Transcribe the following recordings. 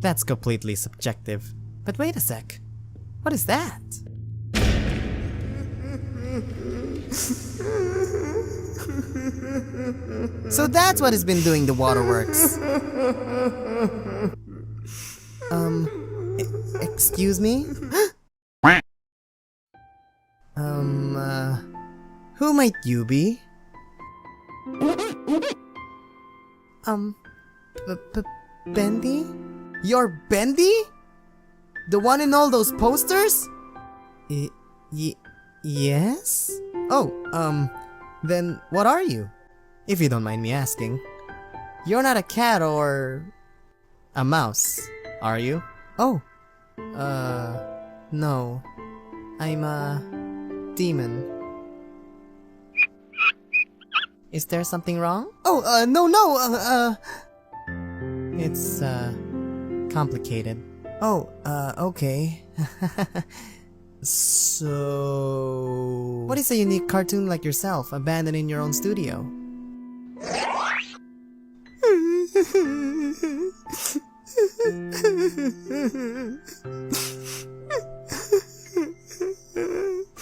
That's completely subjective. But wait a sec. What is that? So that's what has been doing the waterworks. Excuse me? Who might you be? Bendy? You're Bendy? The one in all those posters? Yes? Oh, then what are you? If you don't mind me asking. You're not a cat or a mouse, are you? Oh, no. I'm a demon. Is there something wrong? Oh, no, it's, complicated. Oh, okay. So... What is a unique cartoon like yourself abandoned in your own studio?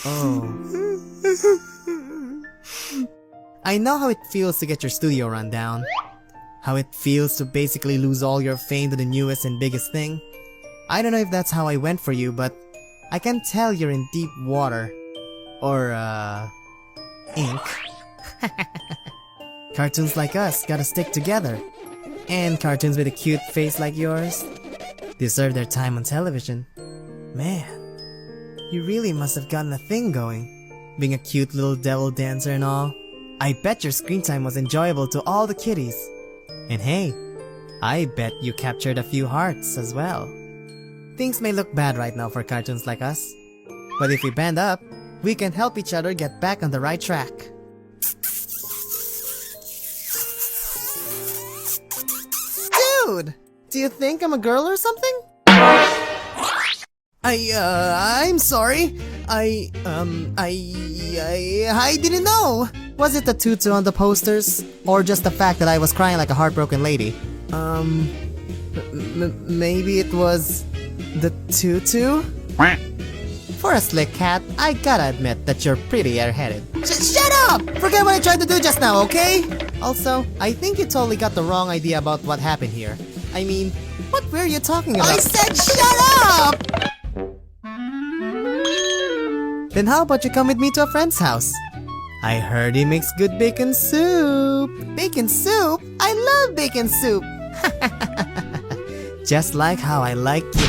Oh. I know how it feels to get your studio run down. How it feels to basically lose all your fame to the newest and biggest thing. I don't know if that's how I went for you, but I can tell you're in deep water. Or, ink. Cartoons like us gotta stick together. And cartoons with a cute face like yours deserve their time on television. Man, you really must have gotten a thing going. Being a cute little devil dancer and all. I bet your screen time was enjoyable to all the kiddies. And hey, I bet you captured a few hearts as well. Things may look bad right now for cartoons like us, but if we band up, we can help each other get back on the right track. Dude! Do you think I'm a girl or something? I'm sorry. I didn't know. Was it the tutu on the posters? Or just the fact that I was crying like a heartbroken lady? Maybe it was the tutu? For a slick cat, I gotta admit that you're pretty airheaded. Shut up! Forget what I tried to do just now, okay? Also, I think you totally got the wrong idea about what happened here. I mean, what were you talking about? I said shut up! Then how about you come with me to a friend's house? I heard he makes good bacon soup. Bacon soup? I love bacon soup! Just like how I like you.